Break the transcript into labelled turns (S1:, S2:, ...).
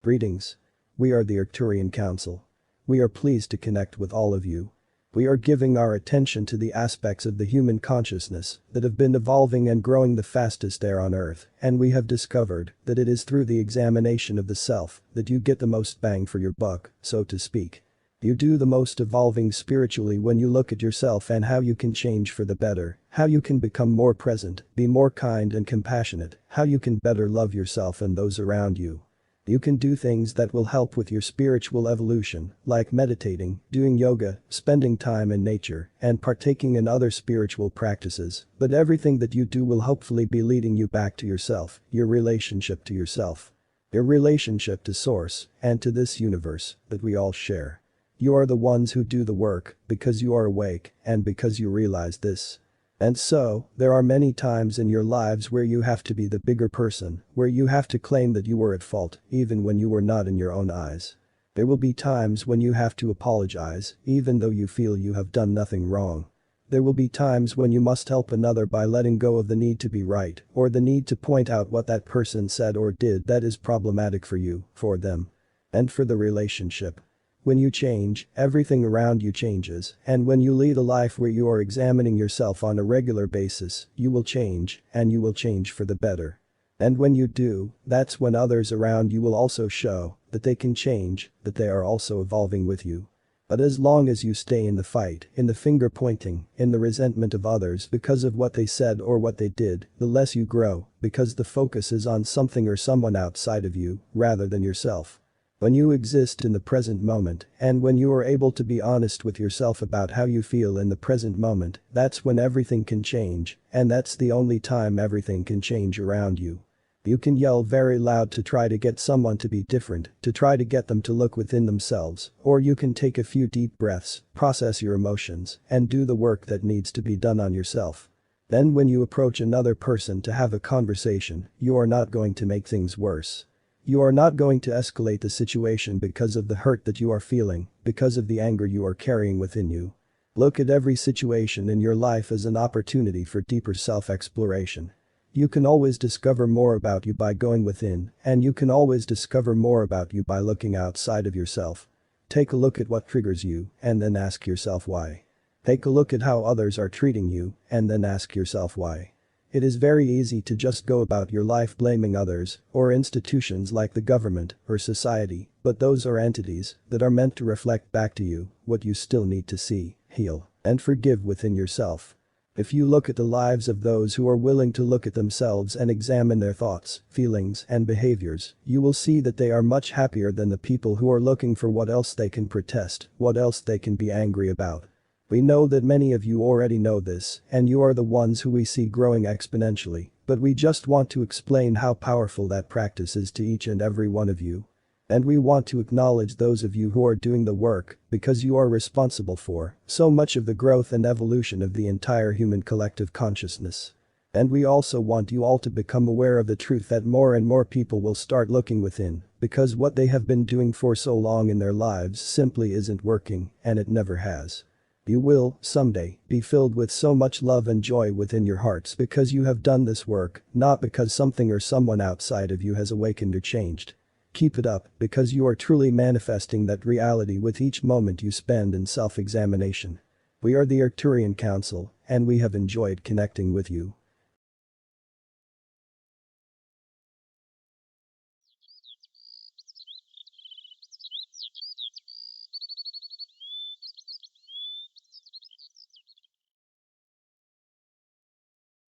S1: Greetings. We are the Arcturian Council. We are pleased to connect with all of you. We are giving our attention to the aspects of the human consciousness that have been evolving and growing the fastest there on Earth, and we have discovered that it is through the examination of the self that you get the most bang for your buck, so to speak. You do the most evolving spiritually when you look at yourself and how you can change for the better, how you can become more present, be more kind and compassionate, how you can better love yourself and those around you. You can do things that will help with your spiritual evolution, like meditating, doing yoga, spending time in nature, and partaking in other spiritual practices, but everything that you do will hopefully be leading you back to yourself, your relationship to yourself. Your relationship to Source, and to this universe that we all share. You are the ones who do the work, because you are awake, and because you realize this. And so, there are many times in your lives where you have to be the bigger person, where you have to claim that you were at fault, even when you were not in your own eyes. There will be times when you have to apologize, even though you feel you have done nothing wrong. There will be times when you must help another by letting go of the need to be right, or the need to point out what that person said or did that is problematic for you, for them. And for the relationship. When you change, everything around you changes, and when you lead a life where you are examining yourself on a regular basis, you will change, and you will change for the better. And when you do, that's when others around you will also show that they can change, that they are also evolving with you. But as long as you stay in the fight, in the finger pointing, in the resentment of others because of what they said or what they did, the less you grow, because the focus is on something or someone outside of you, rather than yourself. When you exist in the present moment, and when you are able to be honest with yourself about how you feel in the present moment, that's when everything can change, and that's the only time everything can change around you. You can yell very loud to try to get someone to be different, to try to get them to look within themselves, or you can take a few deep breaths, process your emotions, and do the work that needs to be done on yourself. Then when you approach another person to have a conversation, you are not going to make things worse. You are not going to escalate the situation because of the hurt that you are feeling, because of the anger you are carrying within you. Look at every situation in your life as an opportunity for deeper self-exploration. You can always discover more about you by going within, and you can always discover more about you by looking outside of yourself. Take a look at what triggers you, and then ask yourself why. Take a look at how others are treating you, and then ask yourself why. It is very easy to just go about your life blaming others, or institutions like the government, or society, but those are entities that are meant to reflect back to you what you still need to see, heal, and forgive within yourself. If you look at the lives of those who are willing to look at themselves and examine their thoughts, feelings, and behaviors, you will see that they are much happier than the people who are looking for what else they can protest, what else they can be angry about. We know that many of you already know this, and you are the ones who we see growing exponentially, but we just want to explain how powerful that practice is to each and every one of you. And we want to acknowledge those of you who are doing the work, because you are responsible for so much of the growth and evolution of the entire human collective consciousness. And we also want you all to become aware of the truth that more and more people will start looking within, because what they have been doing for so long in their lives simply isn't working, and it never has. You will, someday, be filled with so much love and joy within your hearts because you have done this work, not because something or someone outside of you has awakened or changed. Keep it up, because you are truly manifesting that reality with each moment you spend in self-examination. We are the Arcturian Council, and we have enjoyed connecting with you.